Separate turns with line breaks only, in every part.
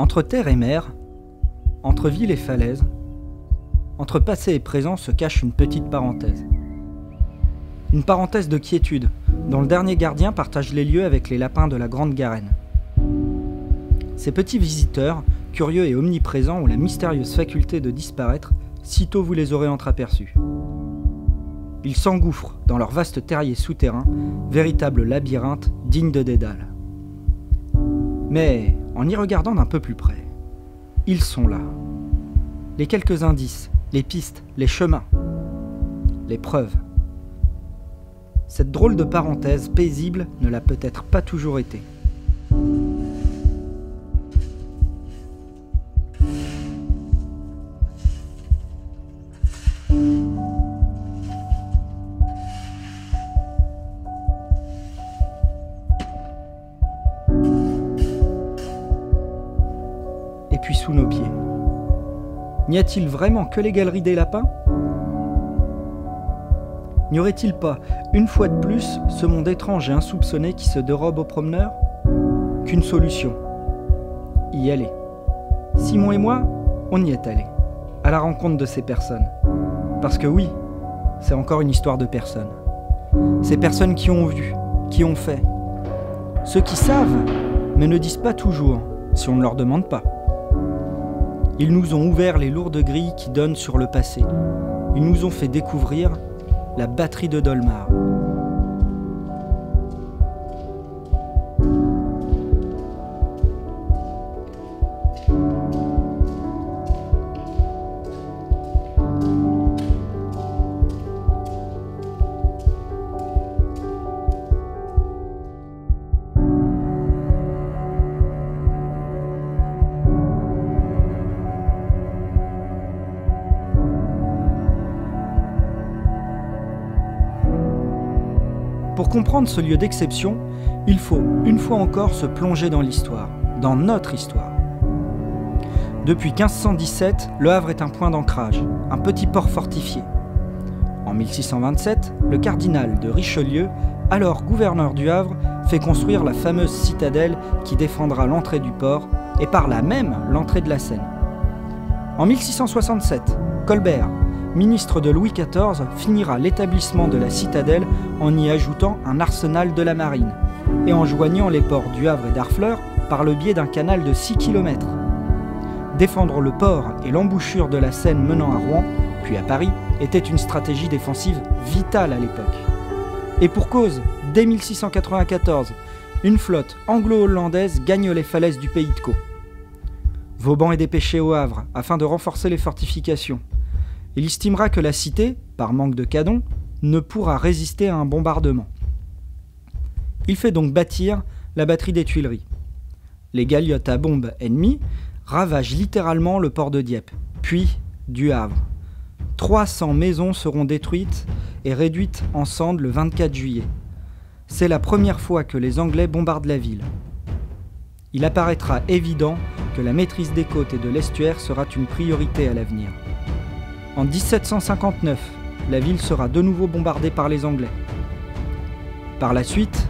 Entre terre et mer, entre ville et falaise, entre passé et présent se cache une petite parenthèse. Une parenthèse de quiétude, dont le dernier gardien partage les lieux avec les lapins de la Grande Garenne. Ces petits visiteurs, curieux et omniprésents, ont la mystérieuse faculté de disparaître sitôt vous les aurez entreaperçus. Ils s'engouffrent dans leur vaste terrier souterrain, véritable labyrinthe digne de Dédale. Mais, en y regardant d'un peu plus près, ils sont là. Les quelques indices, les pistes, les chemins, les preuves. Cette drôle de parenthèse paisible ne l'a peut-être pas toujours été. Et puis sous nos pieds, n'y a-t-il vraiment que les galeries des lapins ? N'y aurait-il pas, une fois de plus, ce monde étrange et insoupçonné qui se dérobe aux promeneurs ? Qu'une solution. Y aller. Simon et moi, on y est allés, à la rencontre de ces personnes. Parce que oui, c'est encore une histoire de personnes. Ces personnes qui ont vu, qui ont fait. Ceux qui savent, mais ne disent pas toujours, si on ne leur demande pas. Ils nous ont ouvert les lourdes grilles qui donnent sur le passé. Ils nous ont fait découvrir la batterie de Dolmar. Pour comprendre ce lieu d'exception, il faut, une fois encore, se plonger dans l'histoire, dans notre histoire. Depuis 1517, Le Havre est un point d'ancrage, un petit port fortifié. En 1627, le cardinal de Richelieu, alors gouverneur du Havre, fait construire la fameuse citadelle qui défendra l'entrée du port et par là même l'entrée de la Seine. En 1667, Colbert, ministre de Louis XIV, finira l'établissement de la citadelle en y ajoutant un arsenal de la marine et en joignant les ports du Havre et d'Harfleur par le biais d'un canal de 6 km. Défendre le port et l'embouchure de la Seine menant à Rouen, puis à Paris, était une stratégie défensive vitale à l'époque. Et pour cause, dès 1694, une flotte anglo-hollandaise gagne les falaises du pays de Caux. Vauban est dépêché au Havre afin de renforcer les fortifications. Il estimera que la cité, par manque de canons, ne pourra résister à un bombardement. Il fait donc bâtir la batterie des Tuileries. Les galiotes à bombes ennemies ravagent littéralement le port de Dieppe, puis du Havre. 300 maisons seront détruites et réduites en cendres le 24 juillet. C'est la première fois que les Anglais bombardent la ville. Il apparaîtra évident que la maîtrise des côtes et de l'estuaire sera une priorité à l'avenir. En 1759, la ville sera de nouveau bombardée par les Anglais. Par la suite,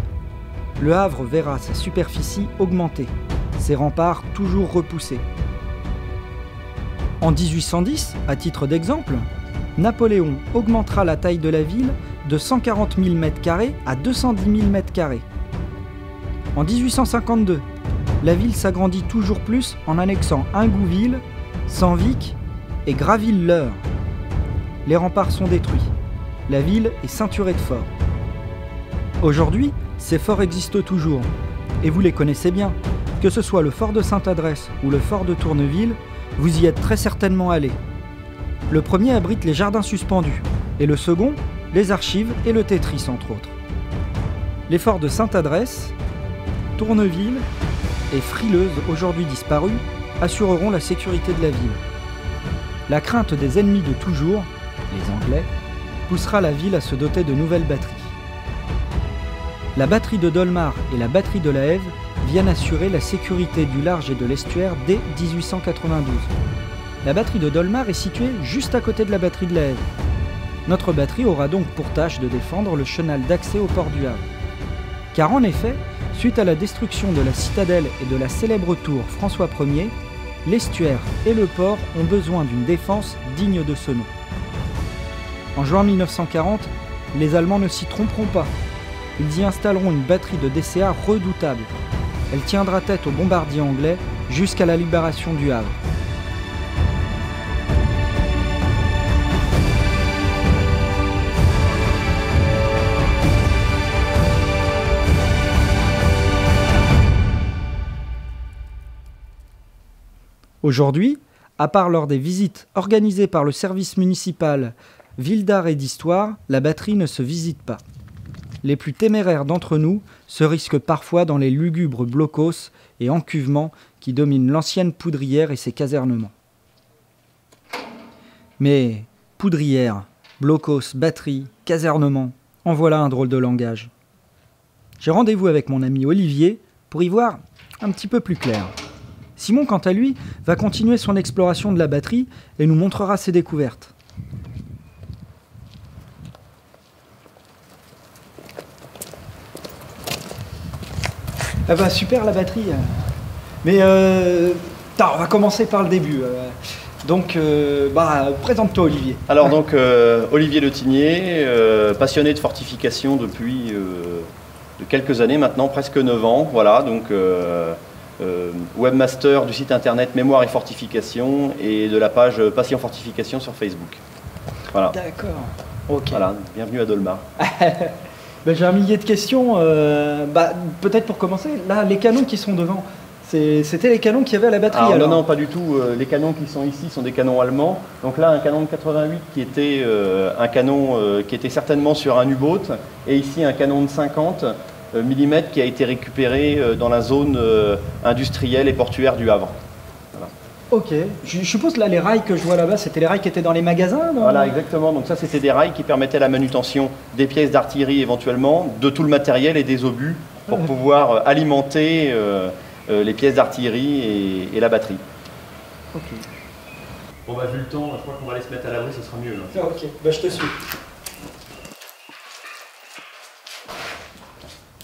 Le Havre verra sa superficie augmenter, ses remparts toujours repoussés. En 1810, à titre d'exemple, Napoléon augmentera la taille de la ville de 140 000 m² à 210 000 m². En 1852, la ville s'agrandit toujours plus en annexant Ingouville, Senvic et Graville-l'Eure. Les remparts sont détruits. La ville est ceinturée de forts. Aujourd'hui, ces forts existent toujours, et vous les connaissez bien. Que ce soit le fort de Sainte-Adresse ou le fort de Tourneville, vous y êtes très certainement allés. Le premier abrite les jardins suspendus, et le second, les archives et le Tetris entre autres. Les forts de Sainte-Adresse, Tourneville et Frileuse, aujourd'hui disparus, assureront la sécurité de la ville. La crainte des ennemis de toujours, les Anglais, poussera la ville à se doter de nouvelles batteries. La batterie de Dolmar et la batterie de la Hève viennent assurer la sécurité du large et de l'estuaire dès 1892. La batterie de Dolmar est située juste à côté de la batterie de la Hève. Notre batterie aura donc pour tâche de défendre le chenal d'accès au port du Havre. Car en effet, Suite à la destruction de la citadelle et de la célèbre tour François Ier, l'estuaire et le port ont besoin d'une défense digne de ce nom. En juin 1940, les Allemands ne s'y tromperont pas. Ils y installeront une batterie de DCA redoutable. Elle tiendra tête aux bombardiers anglais jusqu'à la libération du Havre. Aujourd'hui, à part lors des visites organisées par le service municipal Ville d'Art et d'Histoire, la batterie ne se visite pas. Les plus téméraires d'entre nous se risquent parfois dans les lugubres blocos et encuvements qui dominent l'ancienne poudrière et ses casernements. Mais poudrière, blocos, batterie, casernement, en voilà un drôle de langage. J'ai rendez-vous avec mon ami Olivier pour y voir un petit peu plus clair. Simon, quant à lui, va continuer son exploration de la batterie et nous montrera ses découvertes. Ah bah super la batterie. Mais on va commencer par le début. Donc présente-toi Olivier.
Alors donc Olivier Le Tigné, passionné de fortification depuis de quelques années maintenant, presque 9 ans. Voilà, donc webmaster du site internet Mémoire et Fortification et de la page Passion Fortification sur Facebook. Voilà.
D'accord. Ok.
Voilà, bienvenue à Dolmar.
J'ai un millier de questions. Peut-être pour commencer, là, les canons qui sont devant, c'était les canons qu'il y avait à la batterie.
Alors, non, pas du tout. Les canons qui sont ici sont des canons allemands. Donc là, un canon de 88 qui était un canon qui était certainement sur un U-boat. Et ici, un canon de 50 mm qui a été récupéré dans la zone industrielle et portuaire du Havre.
Ok, je suppose là les rails que je vois là-bas, c'était les rails qui étaient dans les magasins, non?
Voilà, exactement. Donc ça, c'était des rails qui permettaient la manutention des pièces d'artillerie éventuellement, de tout le matériel et des obus pour pouvoir alimenter les pièces d'artillerie et la batterie.
Ok.
Bon vu le temps, je crois qu'on va aller se mettre à l'abri, ce sera mieux. Là.
Ok, je te suis.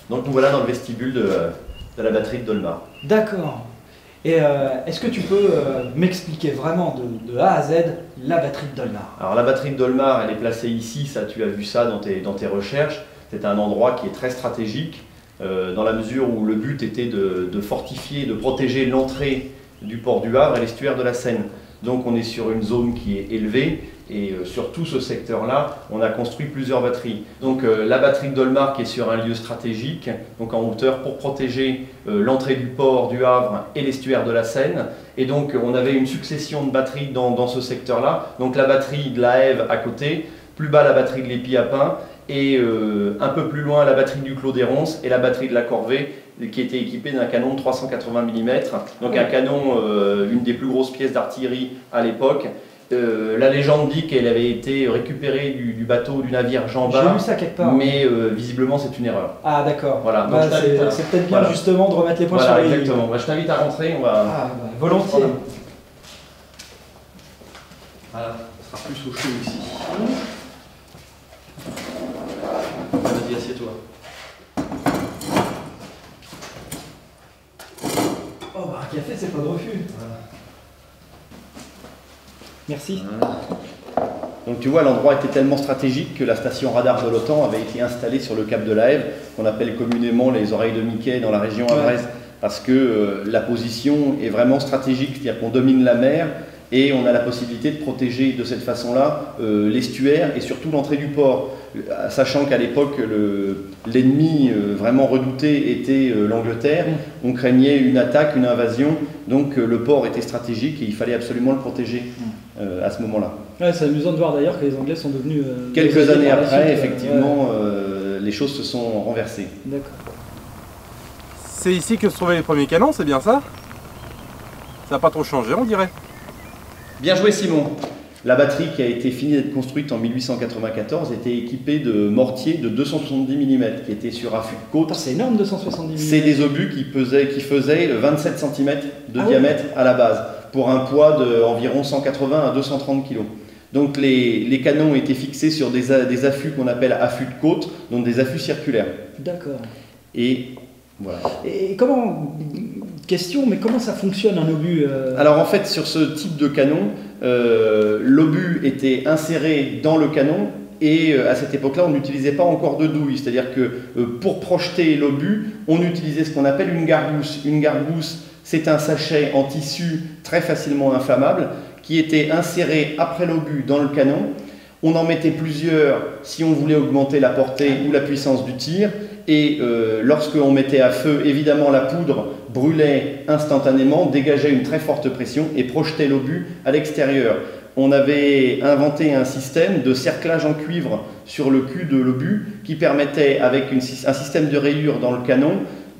Donc nous voilà dans le vestibule de la batterie de Dolmar.
D'accord. Et est-ce que tu peux m'expliquer vraiment de A à Z la batterie de Dolmar?
Alors la batterie de Dolmar, elle est placée ici, ça tu as vu ça dans tes recherches. C'est un endroit qui est très stratégique dans la mesure où le but était de fortifier, de protéger l'entrée du port du Havre et l'estuaire de la Seine. Donc on est sur une zone qui est élevée et sur tout ce secteur-là, on a construit plusieurs batteries. Donc la batterie de Dolmar qui est sur un lieu stratégique, donc en hauteur pour protéger l'entrée du port du Havre et l'estuaire de la Seine. Et donc on avait une succession de batteries dans ce secteur-là. Donc la batterie de la Hève à côté, plus bas la batterie de l'Épi-à-Pain et un peu plus loin la batterie du Clos des Ronces et la batterie de la Corvée qui était équipée d'un canon de 380 mm. Donc un canon, une des plus grosses pièces d'artillerie à l'époque. La légende dit qu'elle avait été récupérée du bateau du navire Jean Bart.
J'ai lu ça quelque part.
Mais visiblement c'est une erreur.
Ah d'accord.
Voilà.
C'est peut-être bien justement de remettre les points sur les lignes.
Exactement. Je t'invite à rentrer. On va...
volontiers.
Voilà. Ça sera plus au chaud ici. Vas-y, assieds-toi.
Oh un café c'est pas de refus. Voilà. Merci.
Donc tu vois, l'endroit était tellement stratégique que la station radar de l'OTAN avait été installée sur le cap de la Hève, qu'on appelle communément les oreilles de Mickey dans la région havraise, parce que la position est vraiment stratégique, c'est-à-dire qu'on domine la mer et on a la possibilité de protéger de cette façon-là l'estuaire et surtout l'entrée du port, sachant qu'à l'époque l'ennemi vraiment redouté était l'Angleterre, on craignait une attaque, une invasion, donc le port était stratégique et il fallait absolument le protéger à ce moment-là.
Ouais, c'est amusant de voir d'ailleurs que les Anglais sont devenus...
quelques années après, effectivement, les choses se sont renversées.
D'accord.
C'est ici que se trouvaient les premiers canons, c'est bien ça? Ça n'a pas trop changé, on dirait.
Bien joué Simon. La batterie qui a été finie d'être construite en 1894 était équipée de mortiers de 270 mm qui étaient sur affût de côte.
C'est énorme 270 mm.
C'est des obus qui faisaient 27 cm de diamètre à la base pour un poids d'environ 180 à 230 kg. Donc les canons étaient fixés sur des affûts qu'on appelle affûts de côte, donc des affûts circulaires.
D'accord.
Et Voilà.
Et comment, question, mais comment ça fonctionne un obus
Alors en fait, sur ce type de canon, l'obus était inséré dans le canon et à cette époque-là, on n'utilisait pas encore de douille. C'est-à-dire que pour projeter l'obus, on utilisait ce qu'on appelle une gargousse. Une gargousse, c'est un sachet en tissu très facilement inflammable qui était inséré après l'obus dans le canon. On en mettait plusieurs si on voulait augmenter la portée ou la puissance du tir. Et lorsqu'on mettait à feu, évidemment, la poudre brûlait instantanément, dégageait une très forte pression et projetait l'obus à l'extérieur. On avait inventé un système de cerclage en cuivre sur le cul de l'obus qui permettait, avec un système de rayures dans le canon,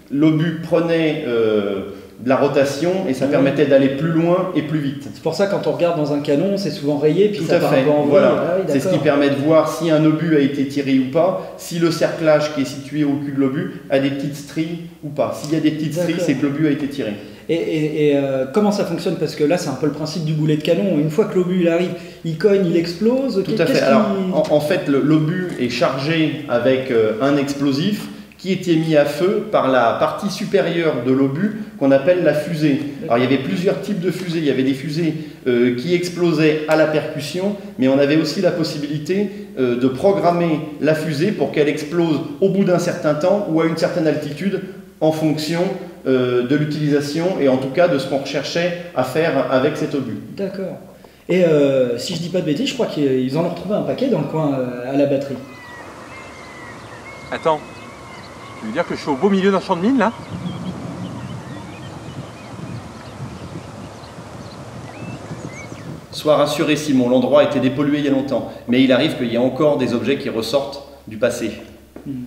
l'obus prenait de la rotation et ça permettait d'aller plus loin et plus vite.
C'est pour ça quand on regarde dans un canon, c'est souvent rayé, puis
tout
ça
à
part
fait.
un peu en vrille.
Voilà.
Ah oui,
c'est ce qui permet de voir si un obus a été tiré ou pas, si le cerclage qui est situé au cul de l'obus a des petites stries ou pas. S'il y a des petites stries, c'est que l'obus a été tiré.
Et comment ça fonctionne? Parce que là, c'est un peu le principe du boulet de canon. Une fois que l'obus il arrive, il cogne, il explose.
Tout à fait. Alors, en fait, l'obus est chargé avec un explosif qui était mis à feu par la partie supérieure de l'obus qu'on appelle la fusée. Alors il y avait plusieurs types de fusées. Il y avait des fusées qui explosaient à la percussion, mais on avait aussi la possibilité de programmer la fusée pour qu'elle explose au bout d'un certain temps ou à une certaine altitude en fonction de l'utilisation et en tout cas de ce qu'on recherchait à faire avec cet obus.
D'accord. Et si je dis pas de bêtises, je crois qu'ils en ont retrouvé un paquet dans le coin à la batterie.
Attends, tu veux dire que je suis au beau milieu d'un champ de mine là?
Sois rassuré Simon, l'endroit a été dépollué il y a longtemps, mais il arrive qu'il y ait encore des objets qui ressortent du passé.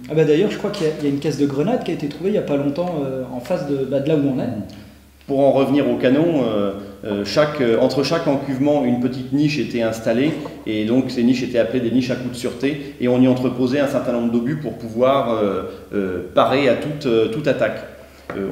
Ah bah d'ailleurs, je crois qu'il y a une caisse de grenades qui a été trouvée il n'y a pas longtemps en face de là où on est.
Pour en revenir au canon, entre chaque encuvement, une petite niche était installée et donc ces niches étaient appelées des niches à coup de sûreté et on y entreposait un certain nombre d'obus pour pouvoir parer à toute attaque.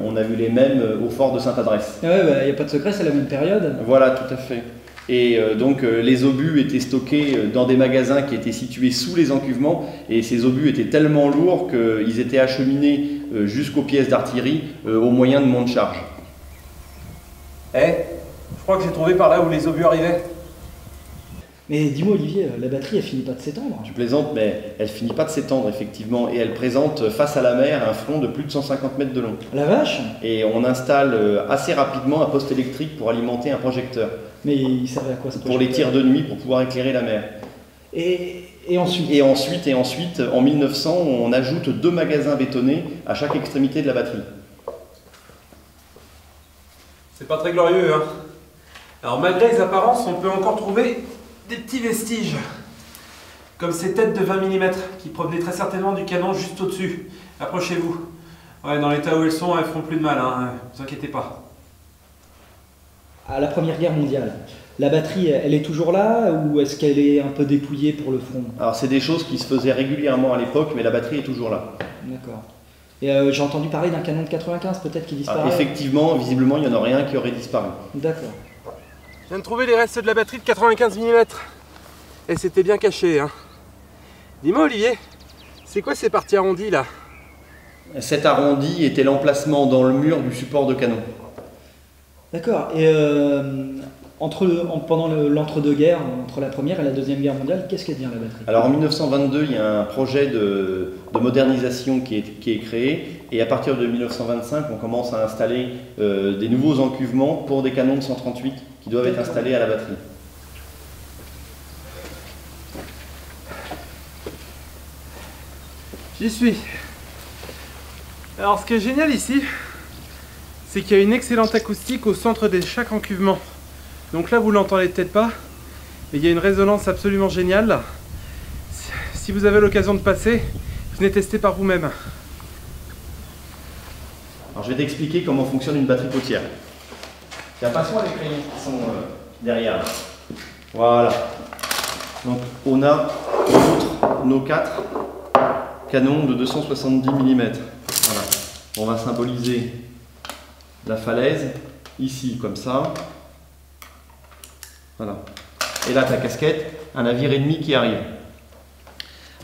On a vu les mêmes au fort de Sainte-Adresse.
Ah ouais, bah, y a pas de secret, c'est la même période.
Voilà, tout à fait. Et donc les obus étaient stockés dans des magasins qui étaient situés sous les encuvements et ces obus étaient tellement lourds qu'ils étaient acheminés jusqu'aux pièces d'artillerie au moyen de monte-charge.
Je crois que j'ai trouvé par là où les obus arrivaient.
Mais dis-moi Olivier, la batterie elle finit pas de s'étendre.
Tu plaisantes, mais elle finit pas de s'étendre effectivement et elle présente face à la mer un front de plus de 150 mètres de long.
La vache!
Et on installe assez rapidement un poste électrique pour alimenter un projecteur.
Mais il servait à quoi ce projecteur?
Pour les tirs de nuit, pour pouvoir éclairer la mer.
Et ensuite?
Et ensuite, en 1900, on ajoute 2 magasins bétonnés à chaque extrémité de la batterie.
C'est pas très glorieux, hein. Alors malgré les apparences, on peut encore trouver des petits vestiges. Comme ces têtes de 20 mm qui provenaient très certainement du canon juste au-dessus. Approchez-vous. Ouais, dans l'état où elles sont, elles feront plus de mal, hein. Vous inquiétez pas.
À la Première Guerre mondiale, la batterie, elle est toujours là ou est-ce qu'elle est un peu dépouillée pour le front?
Alors c'est des choses qui se faisaient régulièrement à l'époque, mais la batterie est toujours là.
D'accord. Et j'ai entendu parler d'un canon de 95 peut-être qui disparaît.
Effectivement, visiblement, il n'y en aurait rien qui aurait disparu.
D'accord.
Je viens de trouver les restes de la batterie de 95 mm. Et c'était bien caché, hein. Dis-moi Olivier, c'est quoi ces parties arrondies là?
Cet arrondi était l'emplacement dans le mur du support de canon.
D'accord. Et pendant l'entre-deux-guerres, entre la Première et la Deuxième Guerre mondiale, qu'est-ce qu'elle devient la batterie?
Alors en 1922, il y a un projet de modernisation qui est créé et à partir de 1925, on commence à installer des nouveaux encuvements pour des canons de 138 qui doivent être installés à la batterie.
J'y suis. Alors ce qui est génial ici, c'est qu'il y a une excellente acoustique au centre de chaque encuvement. Donc là vous l'entendez peut-être pas, mais il y a une résonance absolument géniale là. Si vous avez l'occasion de passer, venez tester par vous-même.
Alors je vais t'expliquer comment fonctionne une batterie potière. Tiens, passe-moi les crayons qui sont derrière là. Voilà. Donc on a nos 4 canons de 270 mm. Voilà. On va symboliser la falaise, ici comme ça. Voilà. Et là ta casquette, un navire ennemi qui arrive.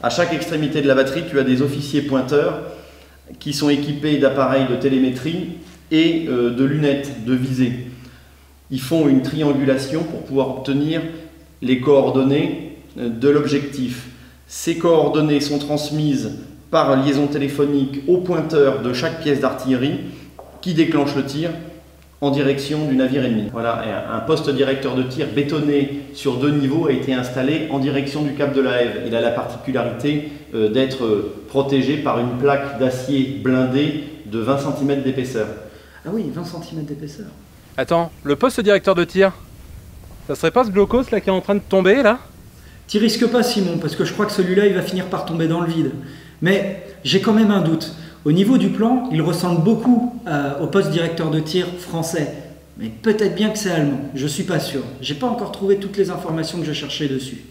À chaque extrémité de la batterie, tu as des officiers pointeurs qui sont équipés d'appareils de télémétrie et de lunettes de visée. Ils font une triangulation pour pouvoir obtenir les coordonnées de l'objectif. Ces coordonnées sont transmises par liaison téléphonique au pointeur de chaque pièce d'artillerie qui déclenche le tir en direction du navire ennemi. Voilà, un poste directeur de tir bétonné sur 2 niveaux a été installé en direction du cap de la Hève. Il a la particularité d'être protégé par une plaque d'acier blindé de 20 cm d'épaisseur.
Ah oui, 20 cm d'épaisseur.
Attends, le poste directeur de tir, ça serait pas ce blocos là qui est en train de tomber là?
T'y risques pas, Simon, parce que je crois que celui-là il va finir par tomber dans le vide. Mais j'ai quand même un doute. Au niveau du plan, il ressemble beaucoup au poste directeur de tir français. Mais peut-être bien que c'est allemand, je suis pas sûr. J'ai pas encore trouvé toutes les informations que je cherchais dessus.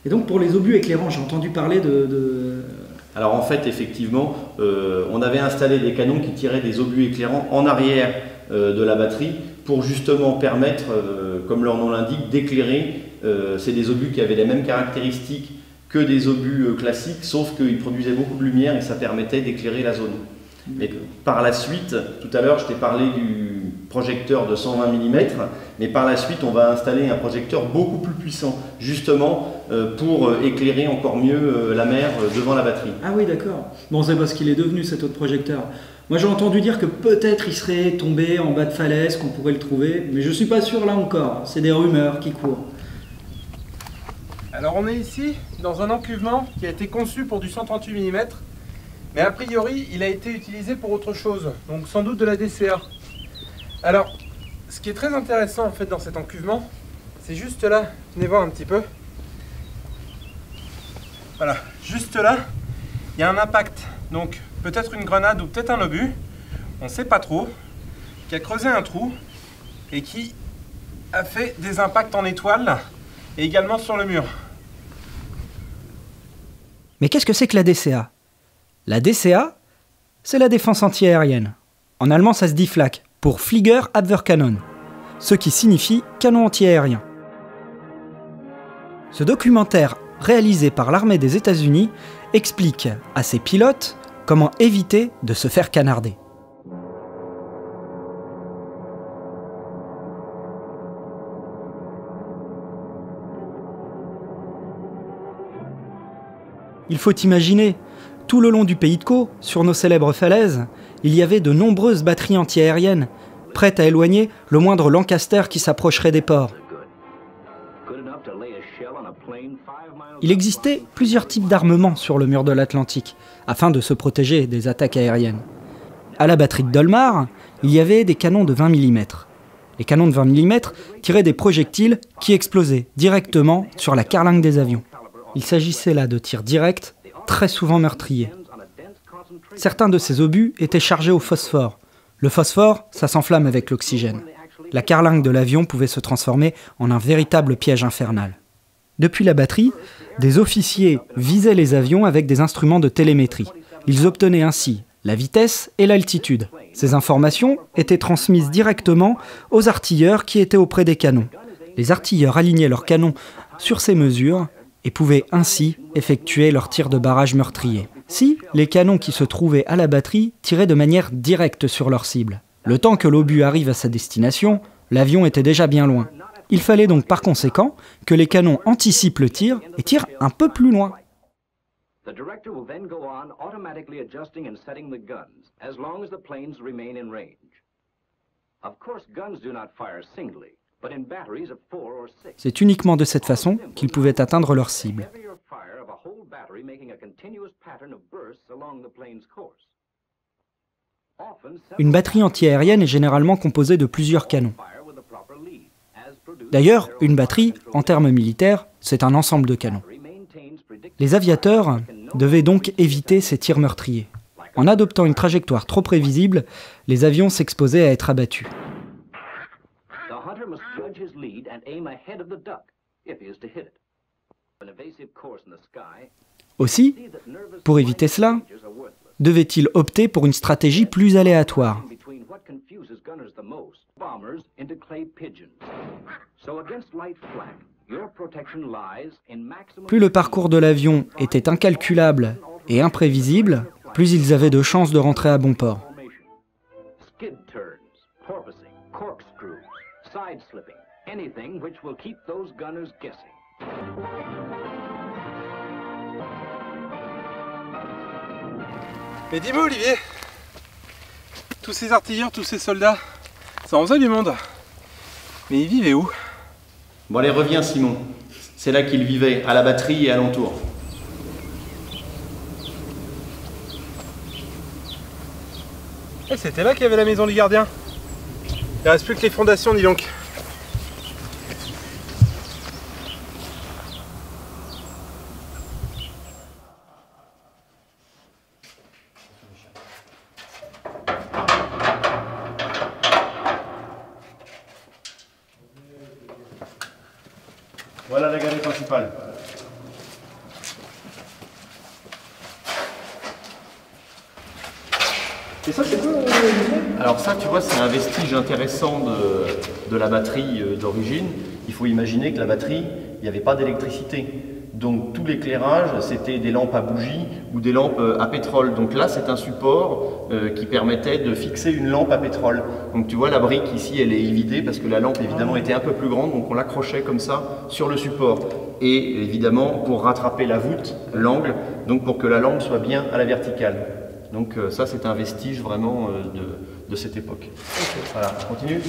Et donc pour les obus éclairants, j'ai entendu parler de...
Alors en fait, effectivement, on avait installé des canons qui tiraient des obus éclairants en arrière de la batterie pour justement permettre, comme leur nom l'indique, d'éclairer. C'est des obus qui avaient les mêmes caractéristiques que des obus classiques, sauf qu'ils produisaient beaucoup de lumière et ça permettait d'éclairer la zone. Mais par la suite, tout à l'heure je t'ai parlé du projecteur de 120 mm, mais par la suite on va installer un projecteur beaucoup plus puissant, justement pour éclairer encore mieux la mer devant la batterie.
Ah oui, d'accord. Bon, c'est parce qu'il est devenu cet autre projecteur. Moi j'ai entendu dire que peut-être il serait tombé en bas de falaise, qu'on pourrait le trouver, mais je suis pas sûr là encore, c'est des rumeurs qui courent.
Alors on est ici dans un encuvement qui a été conçu pour du 138 mm, mais a priori il a été utilisé pour autre chose, donc sans doute de la DCA. Alors, ce qui est très intéressant en fait dans cet encuvement, c'est juste là, venez voir un petit peu. Voilà, juste là, il y a un impact, donc peut-être une grenade ou peut-être un obus, on ne sait pas trop, qui a creusé un trou et qui a fait des impacts en étoile et également sur le mur.
Mais qu'est-ce que c'est que la DCA? La DCA, c'est la défense antiaérienne. En allemand, ça se dit Flak, pour Fliegerabwehrkanone, ce qui signifie canon antiaérien. Ce documentaire, réalisé par l'armée des États-Unis, explique à ses pilotes comment éviter de se faire canarder. Il faut imaginer, tout le long du pays de Caux, sur nos célèbres falaises, il y avait de nombreuses batteries antiaériennes, prêtes à éloigner le moindre Lancaster qui s'approcherait des ports. Il existait plusieurs types d'armements sur le mur de l'Atlantique, afin de se protéger des attaques aériennes. À la batterie de Dolmar, il y avait des canons de 20 mm. Les canons de 20 mm tiraient des projectiles qui explosaient directement sur la carlingue des avions. Il s'agissait là de tirs directs, très souvent meurtriers. Certains de ces obus étaient chargés au phosphore. Le phosphore, ça s'enflamme avec l'oxygène. La carlingue de l'avion pouvait se transformer en un véritable piège infernal. Depuis la batterie, des officiers visaient les avions avec des instruments de télémétrie. Ils obtenaient ainsi la vitesse et l'altitude. Ces informations étaient transmises directement aux artilleurs qui étaient auprès des canons. Les artilleurs alignaient leurs canons sur ces mesures et pouvaient ainsi effectuer leurs tirs de barrage meurtriers. Si les canons qui se trouvaient à la batterie tiraient de manière directe sur leur cible, le temps que l'obus arrive à sa destination, l'avion était déjà bien loin. Il fallait donc par conséquent que les canons anticipent le tir et tirent un peu plus loin. C'est uniquement de cette façon qu'ils pouvaient atteindre leur cible. Une batterie antiaérienne est généralement composée de plusieurs canons. D'ailleurs, une batterie, en termes militaires, c'est un ensemble de canons. Les aviateurs devaient donc éviter ces tirs meurtriers. En adoptant une trajectoire trop prévisible, les avions s'exposaient à être abattus. Aussi, pour éviter cela, devait-il opter pour une stratégie plus aléatoire. Plus le parcours de l'avion était incalculable et imprévisible, plus ils avaient de chances de rentrer à bon port.
Skid turns, porpoising, corkscrews, side slipping, anything which will keep those gunners guessing.
Mais dis-moi Olivier, tous ces artilleurs, tous ces soldats, ça en faisait du monde. Mais ils vivaient où?
Bon allez, reviens Simon. C'est là qu'ils vivaient, à la batterie et alentour.
Et c'était là qu'il y avait la maison du gardien. Il reste plus que les fondations, dis donc.
Voilà la galerie principale.
Et ça, c'est quoi
Alors ça, tu vois, c'est un vestige intéressant de la batterie d'origine. Il faut imaginer que la batterie, il n'y avait pas d'électricité. Donc tout l'éclairage, c'était des lampes à bougie ou des lampes à pétrole. Donc là, c'est un support qui permettait de fixer une lampe à pétrole. Donc tu vois, la brique ici, elle est évidée parce que la lampe, évidemment, était un peu plus grande. Donc on l'accrochait comme ça sur le support. Et évidemment, pour rattraper la voûte, l'angle, donc pour que la lampe soit bien à la verticale. Donc ça, c'est un vestige vraiment de cette époque. Okay. Voilà, on continue.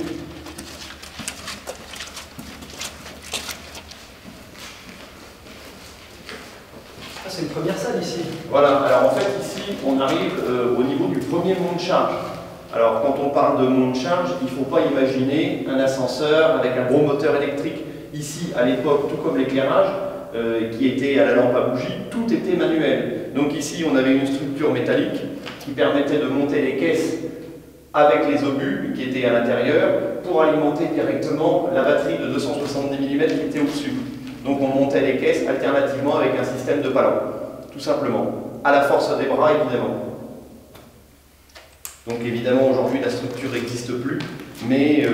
C'est une première salle ici.
Voilà, alors en fait ici on arrive au niveau du premier mont de charge. Alors quand on parle de mont de charge, il ne faut pas imaginer un ascenseur avec un gros moteur électrique. Ici à l'époque, tout comme l'éclairage, qui était à la lampe à bougie, tout était manuel. Donc ici on avait une structure métallique qui permettait de monter les caisses avec les obus qui étaient à l'intérieur pour alimenter directement la batterie de 270 mm qui était au-dessus. Donc on montait les caisses alternativement avec un système de palans, tout simplement, à la force des bras évidemment. Donc évidemment aujourd'hui la structure n'existe plus, mais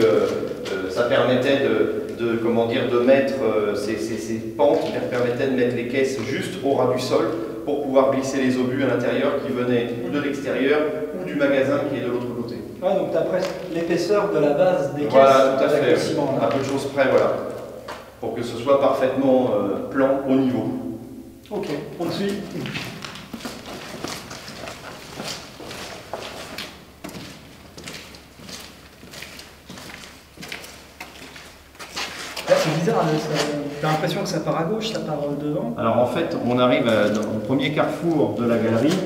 ça permettait de mettre ces pentes qui permettaient de mettre les caisses juste au ras du sol pour pouvoir glisser les obus à l'intérieur qui venaient ou de l'extérieur ou du magasin qui est de l'autre côté.
Ouais, donc tu as presque l'épaisseur de la base des caisses.
Voilà, tout à fait,
ciment,
à peu de choses près, voilà. Pour que ce soit parfaitement plan au niveau.
Ok, on te suit. C'est bizarre, t'as l'impression que ça part à gauche, ça part devant.
Alors en fait, on arrive au premier carrefour de la galerie,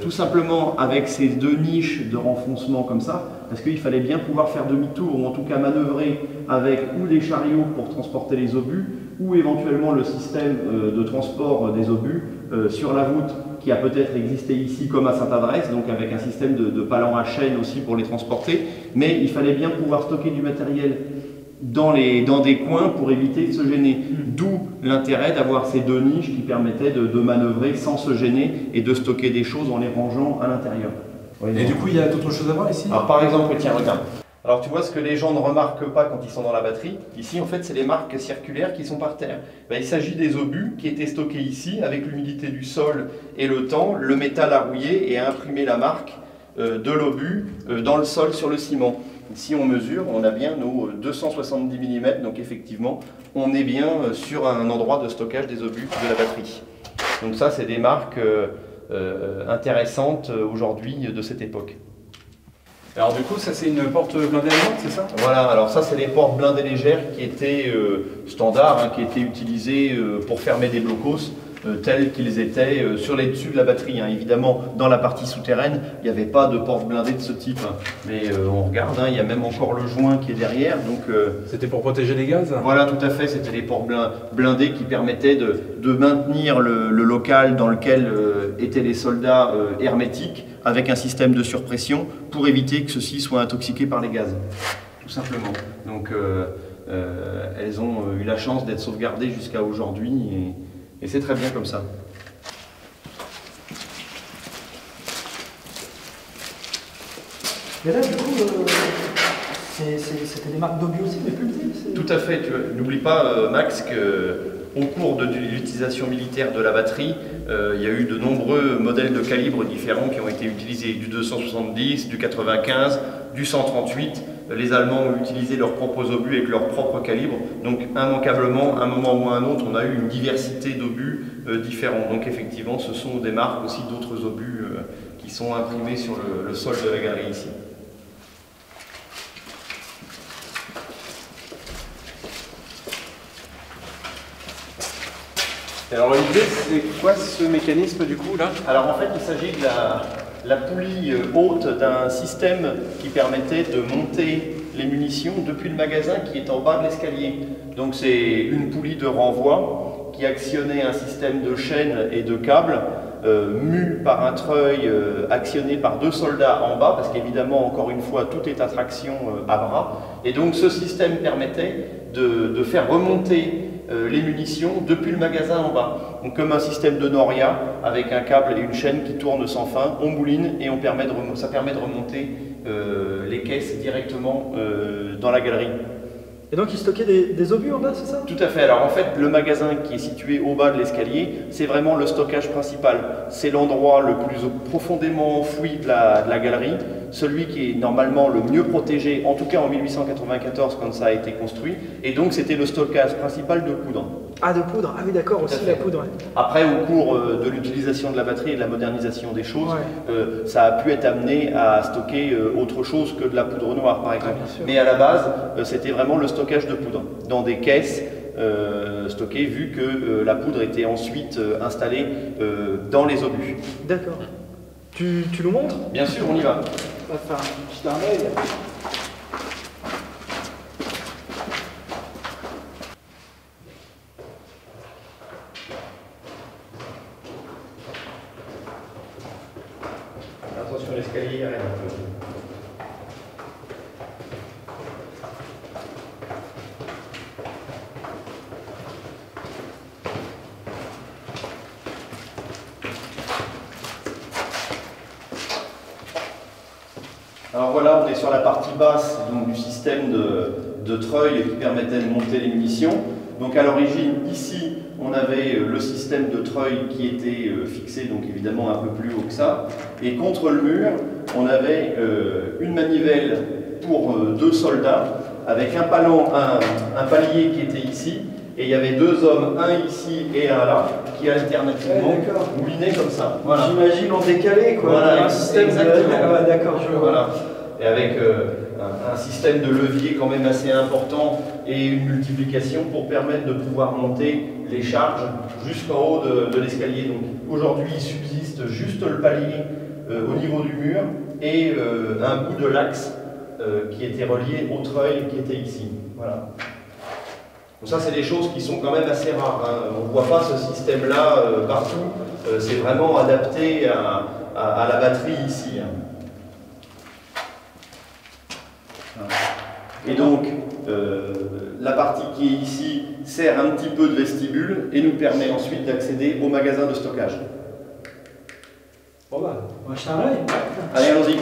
tout simplement avec ces deux niches de renfoncement comme ça, parce qu'il fallait bien pouvoir faire demi-tour, ou en tout cas manœuvrer avec ou les chariots pour transporter les obus, ou éventuellement le système de transport des obus sur la voûte qui a peut-être existé ici comme à Sainte-Adresse, donc avec un système de palans à chaîne aussi pour les transporter, mais il fallait bien pouvoir stocker du matériel dans des coins pour éviter de se gêner. D'où l'intérêt d'avoir ces deux niches qui permettaient de manœuvrer sans se gêner et de stocker des choses en les rangeant à l'intérieur.
Et du coup, il y a d'autres choses à voir ici?
Alors par exemple, tiens, regarde. Alors tu vois ce que les gens ne remarquent pas quand ils sont dans la batterie. Ici, en fait, c'est les marques circulaires qui sont par terre. Ben, il s'agit des obus qui étaient stockés ici avec l'humidité du sol et le temps. Le métal a rouillé et a imprimé la marque de l'obus dans le sol sur le ciment. Si on mesure, on a bien nos 270 mm, donc effectivement, on est bien sur un endroit de stockage des obus de la batterie. Donc ça, c'est des marques intéressantes aujourd'hui de cette époque.
Alors du coup, ça c'est une porte blindée allemande, c'est ça?
Voilà, alors ça c'est les portes blindées légères qui étaient standards, qui étaient utilisées pour fermer des blocos. Tels qu'ils étaient sur les dessus de la batterie. Évidemment, dans la partie souterraine, il n'y avait pas de porte blindée de ce type. Mais on regarde, il y a même encore le joint qui est derrière.
C'était pour protéger les gaz?
Voilà, tout à fait. C'était les portes blindées qui permettaient de maintenir le local dans lequel étaient les soldats hermétiques avec un système de surpression pour éviter que ceux-ci soient intoxiqués par les gaz. Tout simplement. Donc, elles ont eu la chance d'être sauvegardées jusqu'à aujourd'hui. Et c'est très bien comme ça.
Et là, du coup, C'était des marques d'obus aussi, mais plus petites.
Tout à fait. N'oublie pas, Max, qu'au cours de l'utilisation militaire de la batterie, il y a eu de nombreux modèles de calibres différents qui ont été utilisés, du 270, du 95, du 138. Les Allemands ont utilisé leurs propres obus avec leur propre calibre. Donc immanquablement, à un moment ou à un autre, on a eu une diversité d'obus différents. Donc effectivement, ce sont des marques aussi d'autres obus qui sont imprimés sur le sol de la galerie ici.
Alors l'idée, c'est quoi ce mécanisme du coup là?
Alors en fait, il s'agit de la poulie haute d'un système qui permettait de monter les munitions depuis le magasin qui est en bas de l'escalier. Donc c'est une poulie de renvoi qui actionnait un système de chaînes et de câbles mu par un treuil actionné par 2 soldats en bas, parce qu'évidemment, encore une fois, tout est à traction à bras. Et donc ce système permettait de faire remonter les munitions depuis le magasin en bas. Donc comme un système de Noria avec un câble et une chaîne qui tourne sans fin, on mouline et ça permet de remonter les caisses directement dans la galerie.
Et donc ils stockaient des obus en bas, c'est ça?
Tout à fait. Alors en fait, le magasin qui est situé au bas de l'escalier, c'est vraiment le stockage principal. C'est l'endroit le plus profondément enfoui de la galerie, celui qui est normalement le mieux protégé, en tout cas en 1894 quand ça a été construit. Et donc c'était le stockage principal de poudre.
Ah, de poudre. Ah oui, d'accord, aussi la poudre. Ouais.
Après, au cours de l'utilisation de la batterie et de la modernisation des choses, ça a pu être amené à stocker autre chose que de la poudre noire, par exemple. Mais à la base, c'était vraiment le stockage de poudre dans des caisses stockées, vu que la poudre était ensuite installée dans les obus.
D'accord. Tu nous montres?
Bien sûr, on y va.
On va faire un petit œil.
Attention, l'escalier arrête un peu. Alors voilà, on est sur la partie basse donc, du système de treuil qui permettait de monter les munitions. Donc à l'origine, ici, on avait le système de treuil qui était fixé, donc évidemment un peu plus haut que ça. Et contre le mur, on avait une manivelle pour 2 soldats, avec un palier qui était ici, et il y avait 2 hommes, un ici et un là, qui alternativement moulinaient comme ça.
Voilà. J'imagine en décalé, quoi.
Voilà,
un système
exactement.
D'accord, je vois.
Voilà. Et avec un système de levier quand même assez important et une multiplication pour permettre de pouvoir monter les charges jusqu'en haut de l'escalier. Donc aujourd'hui, il subsiste juste le palier au niveau du mur et un bout de l'axe qui était relié au treuil qui était ici. Voilà. Donc ça, c'est des choses qui sont quand même assez rares. Hein. On ne voit pas ce système-là partout. C'est vraiment adapté à la batterie ici. Hein. Et donc, la partie qui est ici sert un petit peu de vestibule et nous permet ensuite d'accéder au magasin de stockage.
Bon bah, on va jeter un œil.
Allez, allons-y.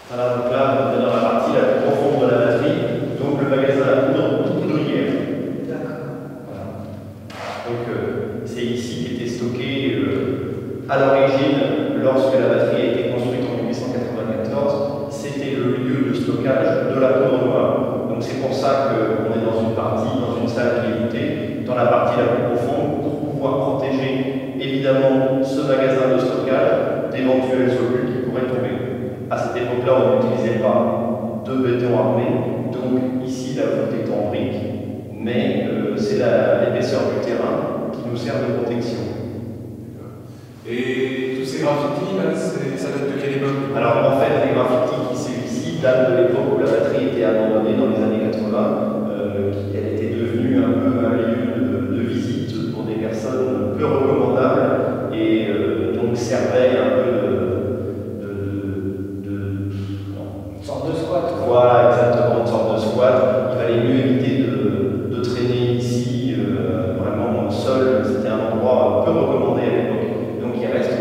Voilà, donc là, on est dans la partie la plus profonde de la batterie, donc le magasin à poudrière. Voilà. Donc, c'est ici qu'était stocké à l'origine, lorsque la batterie a été construite en 1894, c'était le lieu de stockage de la poudre noire. Donc c'est pour ça qu'on est dans une partie, dans une salle qui est voûtée, dans la partie la plus profonde, pour pouvoir protéger évidemment ce magasin de stockage d'éventuels obus qui pourraient tomber. À cette époque-là, on n'utilisait pas de béton armé, donc ici la voûte est en briques, mais c'est l'épaisseur du terrain qui nous sert de protection.
Et tous ces graffitis, là, ça date de quelle époque?
Alors en fait, les graffitis qui sont ici datent de l'époque où la batterie était abandonnée dans les années 80, elle était devenue un peu un lieu de visite pour des personnes peu recommandables et donc servait un peu
Une sorte de squat.
Voilà, exactement, une sorte de squat. Il fallait mieux éviter de traîner ici, vraiment seul. C'était un endroit peu recommandé à l'époque. Donc il reste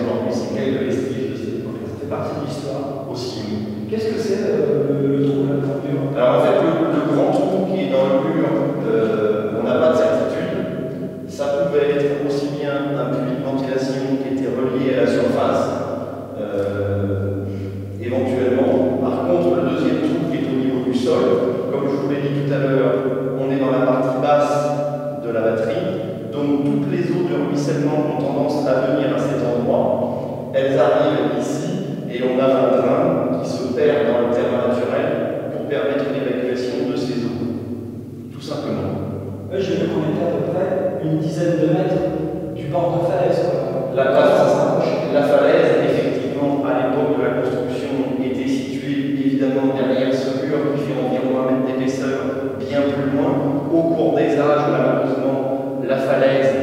Qu'est-ce que c'est le trou là dans le mur?
Alors en fait, le grand trou qui est dans le mur, on n'a pas de certitude. Ça pouvait être aussi bien un puits de ventilation qui était relié à la surface, éventuellement. Par contre, le deuxième trou qui est au niveau du sol, comme je vous l'ai dit tout à l'heure, on est dans la partie basse de la batterie, donc toutes les eaux de ruissellement ont tendance à venir à cet endroit. Elles arrivent ici et on a un drain qui se perd dans le terrain naturel pour permettre l'évacuation de ces eaux. Tout simplement.
J'ai vu qu'on était à peu près une dizaine de mètres du bord de falaise.
La falaise, effectivement, à l'époque de la construction, était située évidemment derrière ce mur qui fait environ 1 mètre d'épaisseur, bien plus loin. Au cours des âges, malheureusement, la falaise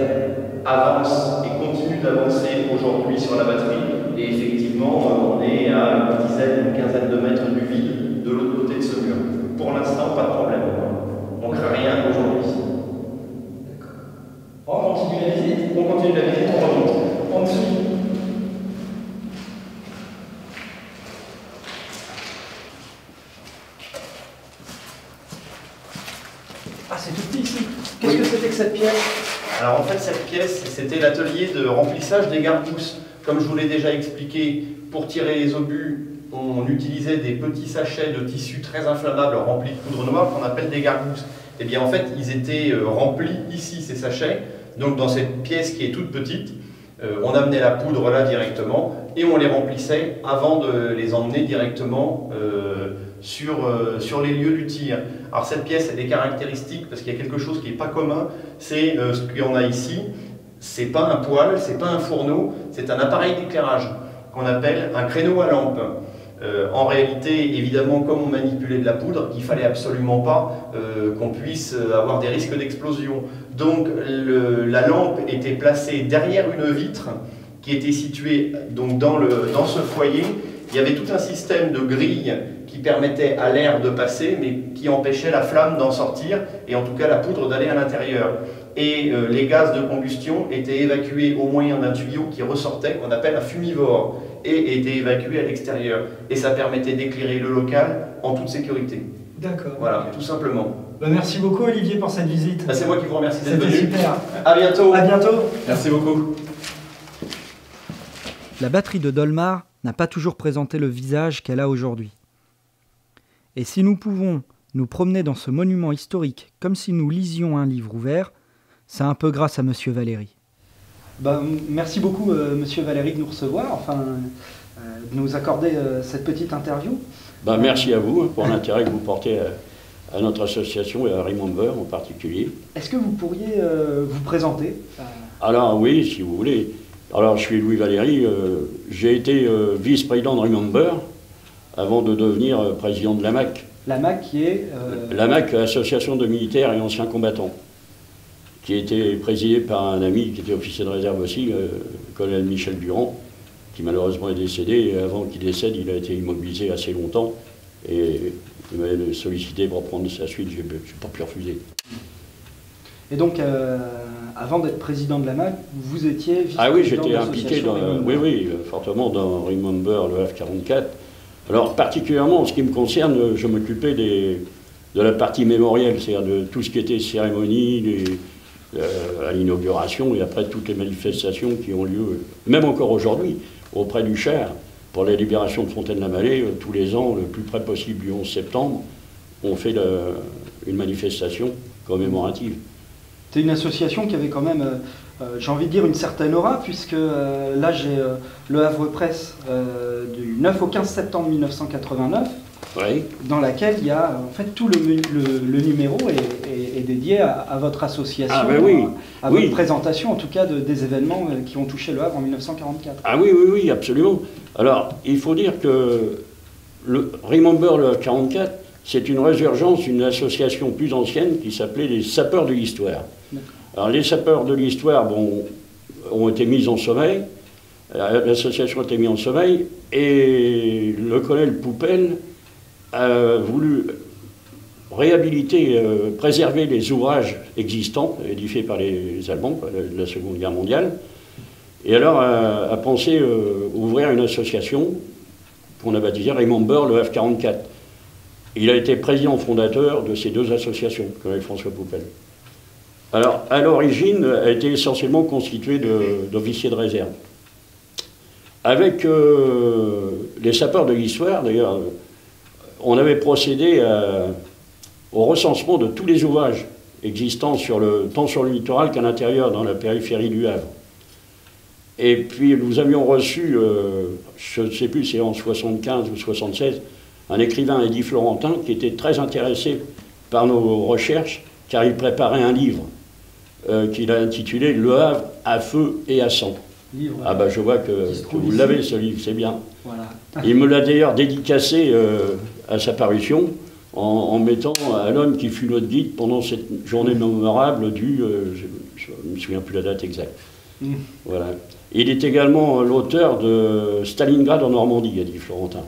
avance et continue d'avancer aujourd'hui sur la batterie. Et effectivement, on est à une dizaine, une quinzaine de mètres du vide de l'autre côté de ce mur. Pour l'instant, pas de problème. On ne crée rien aujourd'hui.
On continue la visite?
On continue la visite, on remonte.
En dessous. Ah, c'est tout petit ici. Qu'est-ce que c'était que cette pièce?
Alors en fait, cette pièce, c'était l'atelier de remplissage des gargousses. Comme je vous l'ai déjà expliqué, pour tirer les obus, on utilisait des petits sachets de tissu très inflammable remplis de poudre noire qu'on appelle des gargousses. Et bien en fait, ils étaient remplis ici, ces sachets, donc dans cette pièce qui est toute petite. On amenait la poudre là directement et on les remplissait avant de les emmener directement sur les lieux du tir. Alors cette pièce, elle est caractéristique parce qu'il y a quelque chose qui n'est pas commun, c'est ce qu'on a ici. C'est pas un poêle, c'est pas un fourneau, c'est un appareil d'éclairage qu'on appelle un créneau à lampe. En réalité, évidemment, comme on manipulait de la poudre, il ne fallait absolument pas qu'on puisse avoir des risques d'explosion. Donc la lampe était placée derrière une vitre qui était située donc, dans ce foyer. Il y avait tout un système de grilles qui permettait à l'air de passer, mais qui empêchait la flamme d'en sortir, et en tout cas la poudre d'aller à l'intérieur. Et les gaz de combustion étaient évacués au moyen d'un tuyau qui ressortait, qu'on appelle un fumivore, et étaient évacués à l'extérieur. Et ça permettait d'éclairer le local en toute sécurité.
D'accord.
Voilà, tout simplement.
Bah, merci beaucoup Olivier pour cette visite.
C'est moi qui vous remercie d'être
C'était
venu.
super.
À bientôt.
À bientôt.
Merci beaucoup.
La batterie de Dolmar n'a pas toujours présenté le visage qu'elle a aujourd'hui. Et si nous pouvons nous promener dans ce monument historique comme si nous lisions un livre ouvert, c'est un peu grâce à Monsieur Valéry. Merci beaucoup Monsieur Valéry de nous recevoir, de nous accorder cette petite interview.
Merci à vous pour l'intérêt que vous portez à notre association et à Remember en particulier.
Est-ce que vous pourriez vous présenter?
Alors oui, si vous voulez. Alors je suis Louis Valéry, j'ai été vice-président de Remember avant de devenir président de l'AMAC.
L'AMAC qui est...
L'AMAC, Association de militaires et anciens combattants, qui a été présidé par un ami qui était officier de réserve aussi, le colonel Michel Durand, qui malheureusement est décédé. Et avant qu'il décède, il a été immobilisé assez longtemps. Et il m'avait sollicité pour prendre sa suite, je n'ai pas pu refuser.
Et donc, avant d'être président de l'AMAC, vous étiez vice-président?
Ah oui, j'étais impliqué fortement dans Remember, le F44. Alors, particulièrement, en ce qui me concerne, je m'occupais de la partie mémorielle, c'est-à-dire de tout ce qui était cérémonie, à l'inauguration et après toutes les manifestations qui ont lieu, même encore aujourd'hui, auprès du Cher, pour la libération de Fontaine-la-Vallée. Tous les ans, le plus près possible du 11 septembre, on fait une manifestation commémorative.
C'est une association qui avait quand même, j'ai envie de dire, une certaine aura, puisque là j'ai le Havre Presse du 9 au 15 septembre 1989,
oui.
Dans laquelle il y a en fait tout le numéro est dédié à votre association, à votre présentation en tout cas des événements qui ont touché le Havre en 1944.
Ah oui, absolument. Alors, il faut dire que le Remember le 44, c'est une résurgence d'une association plus ancienne qui s'appelait les Sapeurs de l'Histoire. Alors, les Sapeurs de l'Histoire ont été mis en sommeil, l'association a été mise en sommeil, et le colonel Poupel a voulu réhabiliter, préserver les ouvrages existants, édifiés par les Allemands de la Seconde Guerre mondiale, et alors a pensé ouvrir une association qu'on a baptisé Remember le F44. Il a été président fondateur de ces deux associations, avec François Poupel. Alors, à l'origine, a été essentiellement constitué d'officiers de réserve. Avec les sapeurs de l'histoire, d'ailleurs, on avait procédé au recensement de tous les ouvrages existants tant sur le littoral qu'à l'intérieur, dans la périphérie du Havre. Et puis nous avions reçu, je ne sais plus si c'est en 75 ou 76, un écrivain, Eddy Florentin, qui était très intéressé par nos recherches, car il préparait un livre qu'il a intitulé « Le Havre à feu et à sang ». Ah ben je vois que vous l'avez ce livre, c'est bien.
Voilà.
Il me l'a d'ailleurs dédicacé à sa parution en mettant à l'homme qui fut notre guide pendant cette journée mémorable du... je ne me souviens plus la date exacte. Voilà. Il est également l'auteur de Stalingrad en Normandie, a dit Florentin.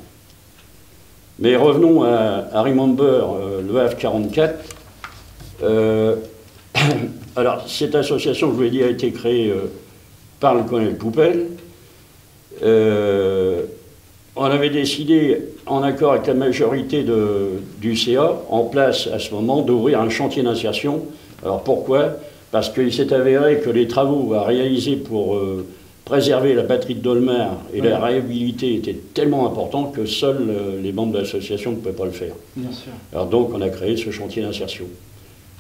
Mais revenons à Remember, le Havre 44. Alors, cette association, je vous l'ai dit, a été créée par le colonel Poupel. On avait décidé, en accord avec la majorité du CA, en place à ce moment, d'ouvrir un chantier d'insertion. Alors pourquoi? Parce qu'il s'est avéré que les travaux à réaliser pour préserver la batterie de Dolmar et la réhabiliter étaient tellement importants que seuls les membres de l'association ne pouvaient pas le faire.
Bien sûr.
Alors donc on a créé ce chantier d'insertion,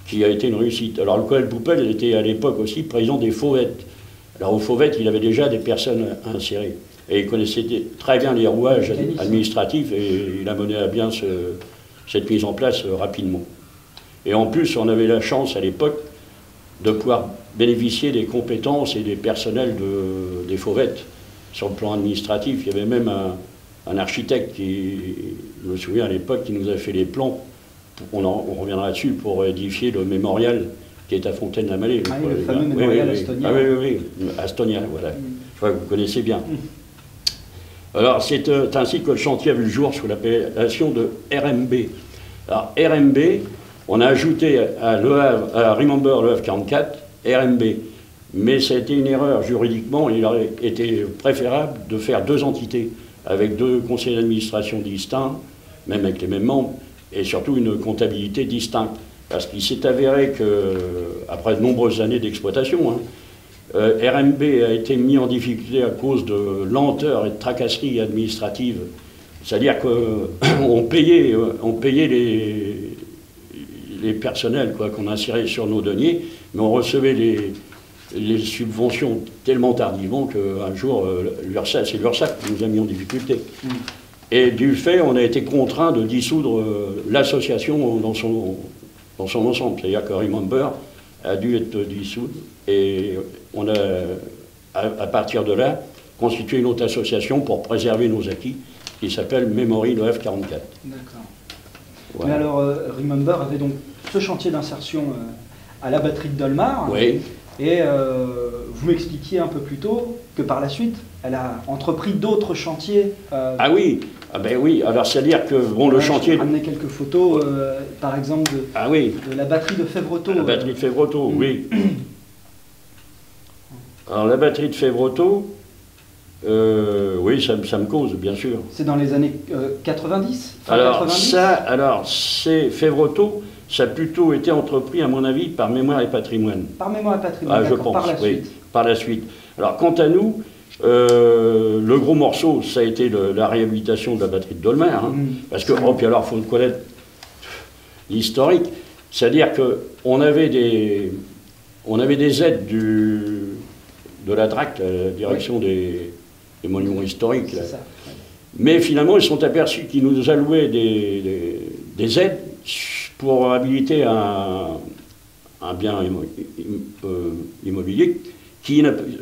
qui a été une réussite. Alors le colonel Poupel était à l'époque aussi président des Fauvettes. Alors aux Fauvettes, il avait déjà des personnes insérées. Et il connaissait très bien les rouages administratifs et il a mené à bien cette mise en place rapidement. Et en plus, on avait la chance à l'époque de pouvoir bénéficier des compétences et des personnels des Fauvettes. Sur le plan administratif, il y avait même un architecte qui, je me souviens à l'époque, qui nous a fait les plans, on reviendra là-dessus, pour édifier le mémorial qui est à Fontaine-la-Mallée.
Ah oui, le fameux mémorial Astonien.
Ah oui, Astonien, voilà. Je crois que vous connaissez bien. Alors, c'est ainsi que le chantier a vu le jour sous l'appellation de RMB. Alors, RMB, on a ajouté à Remember le F44, RMB. Mais ça a été une erreur juridiquement. Il aurait été préférable de faire deux entités, avec deux conseils d'administration distincts, même avec les mêmes membres, et surtout une comptabilité distincte. Parce qu'il s'est avéré qu'après de nombreuses années d'exploitation, RMB a été mis en difficulté à cause de lenteur et de tracasseries administratives. C'est-à-dire qu'on payait les personnels qu'on insérait sur nos deniers, mais on recevait les subventions tellement tardivement qu'un jour, c'est l'URSSAF qui nous a mis en difficulté. Et du fait, on a été contraint de dissoudre l'association dans son ensemble. C'est-à-dire que Remember a dû être dissoute et on a, à partir de là, constitué une autre association pour préserver nos acquis qui s'appelle Memory le F44.
D'accord.
Voilà.
Mais alors, Remember avait donc ce chantier d'insertion à la batterie de Dolmar.
Oui.
Et vous m'expliquiez un peu plus tôt que par la suite, elle a entrepris d'autres chantiers.
Ah oui, ben oui. Alors c'est-à-dire que le chantier.
Je vais ramener quelques photos, par exemple, de la batterie de Févretot.
La batterie de Févretot, oui. Alors la batterie de Févretot, oui, ça me cause, bien sûr.
C'est dans les années 90, fin
alors
90.
C'est Févretot. Ça a plutôt été entrepris, à mon avis, par Mémoire et Patrimoine.
Par Mémoire et Patrimoine,
je pense,
par la
oui,
suite.
Par la suite. Alors, quant à nous, le gros morceau, ça a été la réhabilitation de la batterie de Dolmar. Parce que, puis alors, il faut connaître l'historique. C'est-à-dire qu'on avait des aides de la DRAC, la direction des monuments historiques. Là.
Ça.
Mais finalement, ils se sont aperçus qu'ils nous allouaient des aides pour habiliter un bien immobilier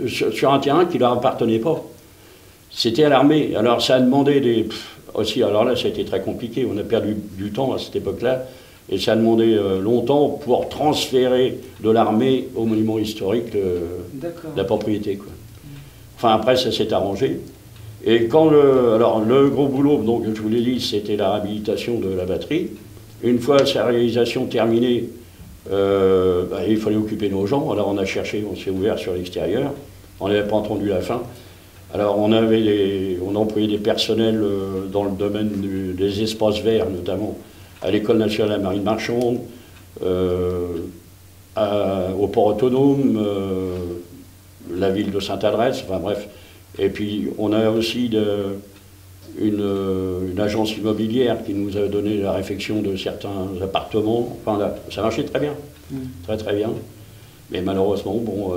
sur un terrain qui ne leur appartenait pas. C'était à l'armée. Alors ça a demandé aussi, alors là ça a été très compliqué, on a perdu du temps à cette époque-là, et ça a demandé longtemps pour transférer de l'armée au monument historique la propriété, quoi. Enfin après ça s'est arrangé. Et quand le gros boulot, donc je vous l'ai dit, c'était la réhabilitation de la batterie. Une fois sa réalisation terminée, il fallait occuper nos gens. Alors on a cherché, on s'est ouvert sur l'extérieur. On n'avait pas entendu la fin. Alors on employait des personnels dans le domaine des espaces verts, notamment à l'École nationale de la marine marchande, au port autonome, la ville de Sainte-Adresse, enfin bref. Et puis on a aussi une agence immobilière qui nous a donné la réfection de certains appartements. Enfin là, ça marchait très bien, très très bien. Mais malheureusement, bon,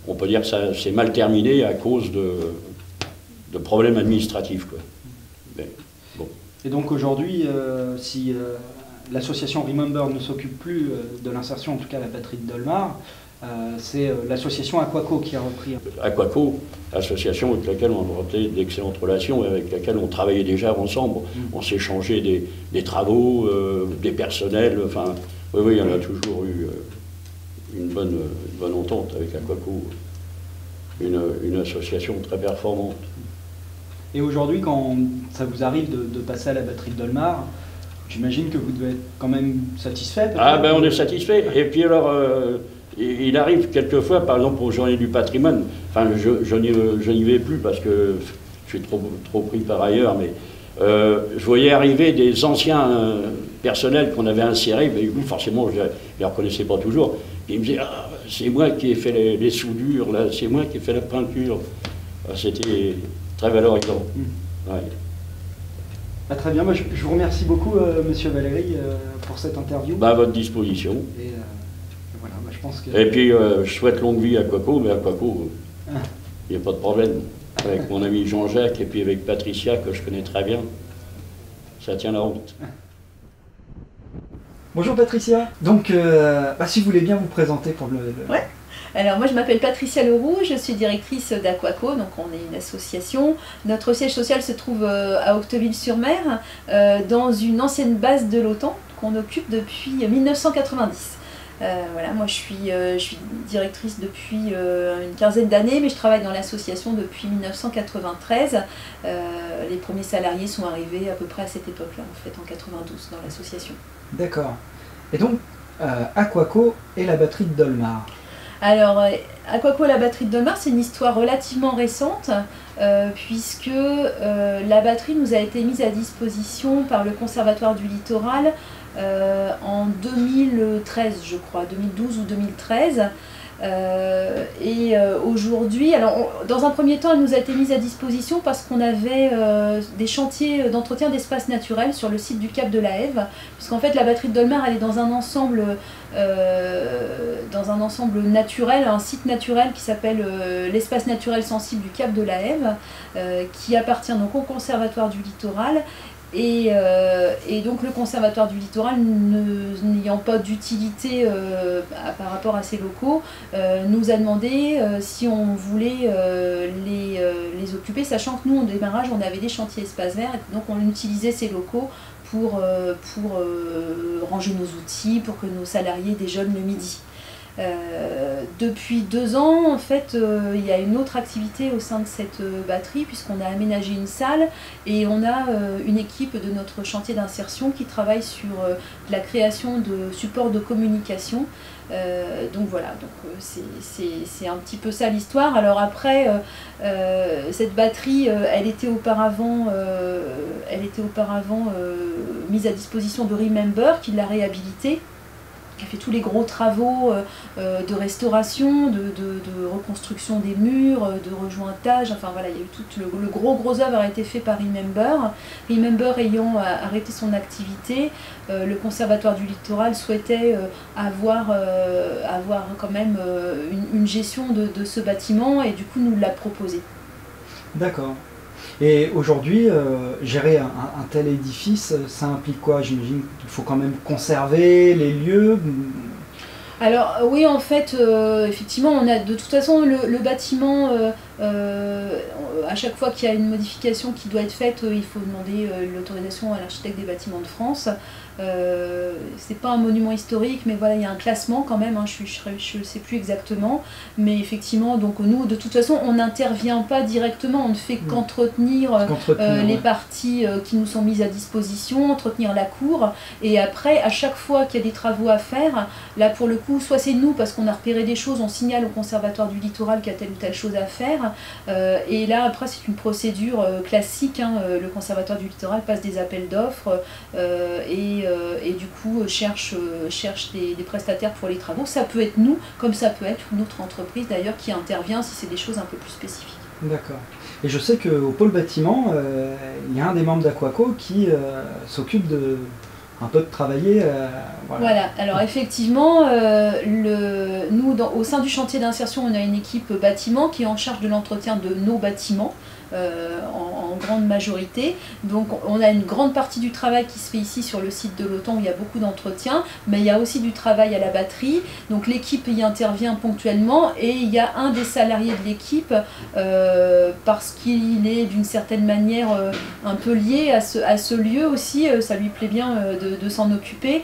on peut dire que ça s'est mal terminé à cause de problèmes administratifs, quoi. Mais, bon.
Et donc aujourd'hui, si l'association Remember ne s'occupe plus de l'insertion, en tout cas à la batterie de Dolmar, c'est l'association Aquaco qui a repris.
Aquaco, association avec laquelle on a d'excellentes relations et avec laquelle on travaillait déjà ensemble. On s'échangeait des travaux, des personnels, enfin, oui, il y en a toujours eu une bonne entente avec Aquaco, une association très performante.
Et aujourd'hui, quand ça vous arrive de passer à la batterie de Dolmar, j'imagine que vous devez être quand même satisfait.
Ah ben on est satisfait. Et puis alors, il arrive quelquefois, par exemple aux Journées du patrimoine, enfin je n'y vais plus parce que je suis trop pris par ailleurs, mais je voyais arriver des anciens personnels qu'on avait insérés, mais forcément je ne les reconnaissais pas toujours. Et ils me disaient, ah, c'est moi qui ai fait les soudures, là, c'est moi qui ai fait la peinture. C'était très valorisant. Ouais.
Ah, très bien, je vous remercie beaucoup, Monsieur Valéry, pour cette interview.
À votre disposition.
Et voilà, je pense que...
Et puis, je souhaite longue vie à Aquaco, mais à Aquaco, il n'y a pas de problème. Avec mon ami Jean-Jacques et puis avec Patricia, que je connais très bien, ça tient la route.
Bonjour Patricia. Donc, si vous voulez bien vous présenter pour le...
Ouais. Alors moi je m'appelle Patricia Leroux, je suis directrice d'Aquaco, donc on est une association. Notre siège social se trouve à Octeville-sur-Mer, dans une ancienne base de l'OTAN qu'on occupe depuis 1990. Voilà, moi je suis directrice depuis une quinzaine d'années, mais je travaille dans l'association depuis 1993. Les premiers salariés sont arrivés à peu près à cette époque-là, en fait, en 92, dans l'association.
D'accord. Et donc, Aquaco et la batterie de Dolmar.
Alors, Aquaco et la batterie de Dolmar, c'est une histoire relativement récente, puisque la batterie nous a été mise à disposition par le Conservatoire du Littoral en 2013, je crois, 2012 ou 2013. Aujourd'hui, alors dans un premier temps, elle nous a été mise à disposition parce qu'on avait des chantiers d'entretien d'espaces naturels sur le site du Cap de la Hève, puisqu'en fait la batterie de Dolmar elle est dans un ensemble naturel, un site naturel qui s'appelle l'espace naturel sensible du Cap de la Hève, qui appartient donc au Conservatoire du Littoral. Et donc le Conservatoire du Littoral, n'ayant pas d'utilité par rapport à ces locaux, nous a demandé si on voulait les occuper, sachant que nous, au démarrage, on avait des chantiers espaces verts, et donc on utilisait ces locaux pour ranger nos outils, pour que nos salariés déjeunent le midi. Depuis 2 ans, en fait, il y a une autre activité au sein de cette batterie, puisqu'on a aménagé une salle et on a une équipe de notre chantier d'insertion qui travaille sur la création de supports de communication. Donc voilà, c'est un petit peu ça l'histoire. Alors après, cette batterie, elle était auparavant mise à disposition de Remember, qui l'a réhabilitée, qui a fait tous les gros travaux de restauration, de reconstruction des murs, de rejointage, enfin voilà, il y a eu tout le gros œuvre a été fait par Remember. Remember ayant arrêté son activité, le Conservatoire du Littoral souhaitait avoir quand même une gestion de ce bâtiment, et du coup nous l'a proposé. D'accord.
Et aujourd'hui, gérer un tel édifice, ça implique quoi? J'imagine qu'il faut quand même conserver les lieux.
Alors oui, en fait, effectivement, on a de toute façon le bâtiment, à chaque fois qu'il y a une modification qui doit être faite, il faut demander l'autorisation à l'architecte des bâtiments de France. C'est pas un monument historique, mais voilà, il y a un classement quand même, hein, je ne sais plus exactement, mais effectivement, donc nous, de toute façon, on n'intervient pas directement, on ne fait qu'entretenir les parties qui nous sont mises à disposition, entretenir la cour, et après, à chaque fois qu'il y a des travaux à faire, là pour le coup, soit c'est nous, parce qu'on a repéré des choses, on signale au Conservatoire du Littoral qu'il y a telle ou telle chose à faire, et là après c'est une procédure classique, hein, le Conservatoire du Littoral passe des appels d'offres, et du coup cherche des prestataires pour les travaux. Ça peut être nous, comme ça peut être une autre entreprise d'ailleurs qui intervient si c'est des choses un peu plus spécifiques.
D'accord. Et je sais qu'au pôle bâtiment, il y a un des membres d'Aquaco qui s'occupe de un peu de travailler.
Voilà, alors effectivement, nous, au sein du chantier d'insertion, on a une équipe bâtiment qui est en charge de l'entretien de nos bâtiments. En grande majorité. Donc on a une grande partie du travail qui se fait ici sur le site de l'OTAN où il y a beaucoup d'entretien, mais il y a aussi du travail à la batterie. Donc l'équipe y intervient ponctuellement et il y a un des salariés de l'équipe, parce qu'il est d'une certaine manière un peu lié à ce lieu aussi, ça lui plaît bien de s'en occuper,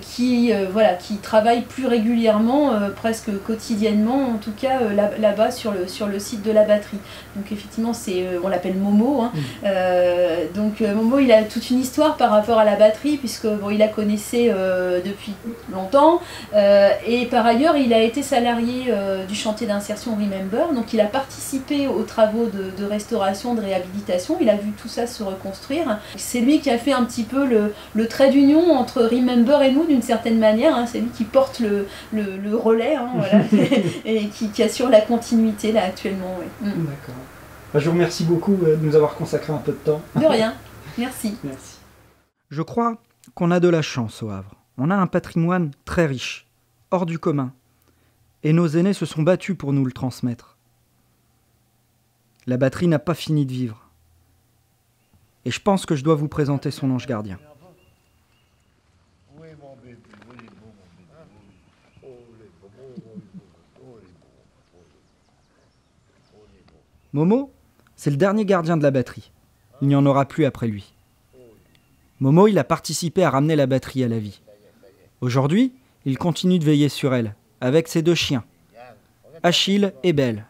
qui travaille plus régulièrement, presque quotidiennement en tout cas là-bas sur le site de la batterie. Donc effectivement on l'appelle Momo, hein. Donc Momo il a toute une histoire par rapport à la batterie puisque il la connaissait depuis longtemps, et par ailleurs il a été salarié du chantier d'insertion Remember, donc il a participé aux travaux de restauration, de réhabilitation, il a vu tout ça se reconstruire. C'est lui qui a fait un petit peu le trait d'union entre Remember et nous d'une certaine manière, hein. C'est lui qui porte le relais, hein, voilà, et qui assure la continuité là actuellement. Oui.
D'accord. Je vous remercie beaucoup de nous avoir consacré un peu de temps.
De rien, merci.
Merci. Je crois qu'on a de la chance au Havre. On a un patrimoine très riche, hors du commun. Et nos aînés se sont battus pour nous le transmettre. La batterie n'a pas fini de vivre. Et je pense que je dois vous présenter son ange gardien. Momo, c'est le dernier gardien de la batterie. Il n'y en aura plus après lui. Momo, il a participé à ramener la batterie à la vie. Aujourd'hui, il continue de veiller sur elle, avec ses 2 chiens, Achille et Belle.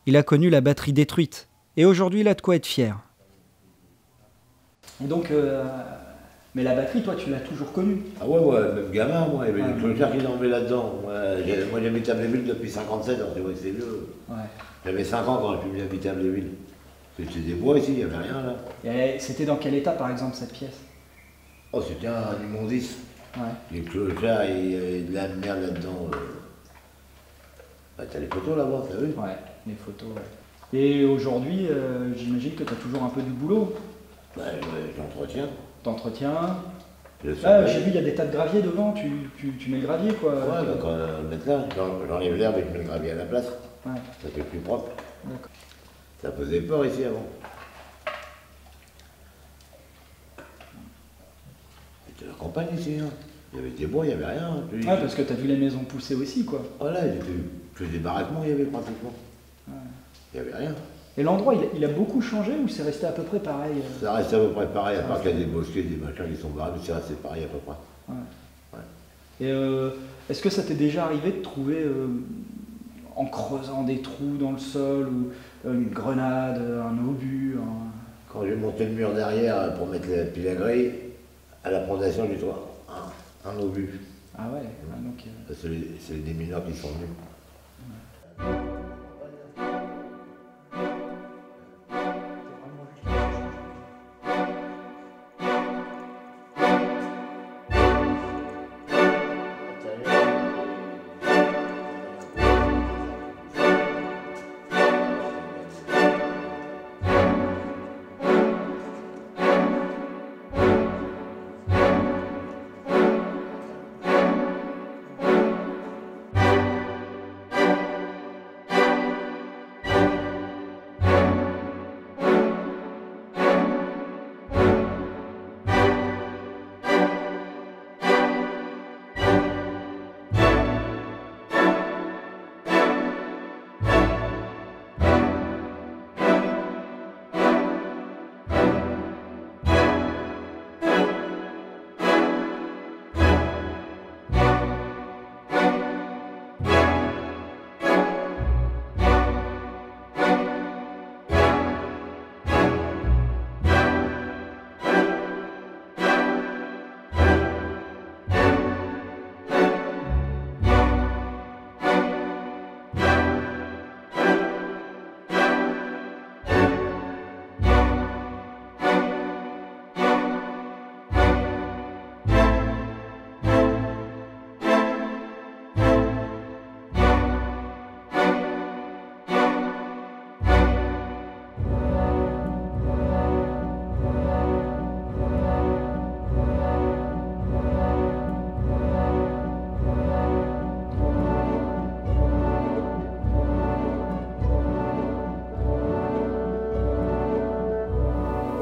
Il a connu la batterie détruite, et aujourd'hui il a de quoi être fier. Et donc, mais la batterie, toi, tu l'as toujours connue?
Ah ouais, même gamin, moi, il y avait des clocards qui dormaient là-dedans. Moi, j'habite à Bléville depuis 57 ans, tu vois, c'est vieux. Ouais. J'avais 5 ans quand j'ai pu venir habiter à Bléville. C'était des bois ici, il n'y avait rien là.
Et c'était dans quel état, par exemple, cette pièce?
Oh, c'était un immondice. Ouais. Les clochards et de la merde là-dedans. Bah, t'as les photos là-bas, t'as vu?
Ouais, les photos, ouais. Et aujourd'hui, j'imagine que t'as toujours un peu du boulot?
Bah, ouais, j'entretiens.
T'entretiens? Ah, j'ai vu, il y a des tas de gravier devant, tu mets le gravier, quoi.
Ouais, bah, quand on le met là, j'enlève l'herbe et je mets le gravier à la place. Ouais. Ça fait plus propre. D'accord. Ça faisait peur ici avant. C'était la campagne ici, hein. Il y avait des bois, il n'y avait rien.
Ah, parce que t'as vu les maisons pousser aussi, quoi.
Voilà, que des baraquements, il y avait pratiquement. Ouais. Il n'y avait rien.
Et l'endroit, il a beaucoup changé ou c'est resté à peu près pareil?
Ça reste à peu près pareil, à part qu'il y a des bosquets, des machins qui sont barrés, mais c'est resté pareil à peu près. Ouais.
Ouais. Et est-ce que ça t'est déjà arrivé de trouver, en creusant des trous dans le sol, ou une grenade, un obus
Quand j'ai monté le mur derrière pour mettre la pile à grille, à la fondation du toit, un obus.
Ah ouais, donc...
C'est les démineurs qui sont venus. Ouais.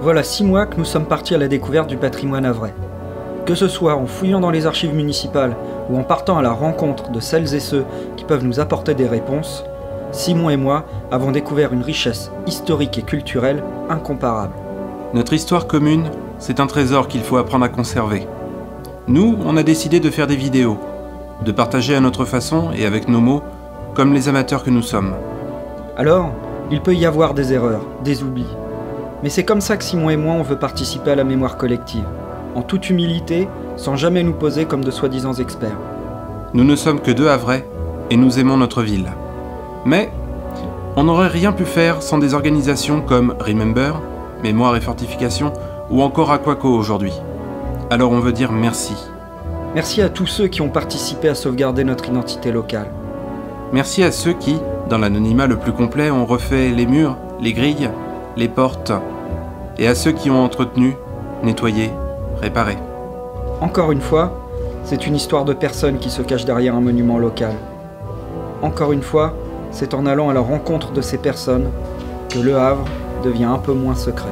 Voilà 6 mois que nous sommes partis à la découverte du patrimoine havrais. Que ce soit en fouillant dans les archives municipales ou en partant à la rencontre de celles et ceux qui peuvent nous apporter des réponses, Simon et moi avons découvert une richesse historique et culturelle incomparable.
Notre histoire commune, c'est un trésor qu'il faut apprendre à conserver. Nous, on a décidé de faire des vidéos, de partager à notre façon et avec nos mots, comme les amateurs que nous sommes.
Alors, il peut y avoir des erreurs, des oublis. Mais c'est comme ça que Simon et moi on veut participer à la mémoire collective, en toute humilité, sans jamais nous poser comme de soi-disant experts.
Nous ne sommes que 2 Havrais et nous aimons notre ville. Mais on n'aurait rien pu faire sans des organisations comme Remember, Mémoire et Fortification ou encore Aquaco aujourd'hui. Alors on veut dire merci.
Merci à tous ceux qui ont participé à sauvegarder notre identité locale.
Merci à ceux qui, dans l'anonymat le plus complet, ont refait les murs, les grilles, les portes, et à ceux qui ont entretenu, nettoyé, réparé.
Encore une fois, c'est une histoire de personnes qui se cachent derrière un monument local. Encore une fois, c'est en allant à la rencontre de ces personnes que Le Havre devient un peu moins secret.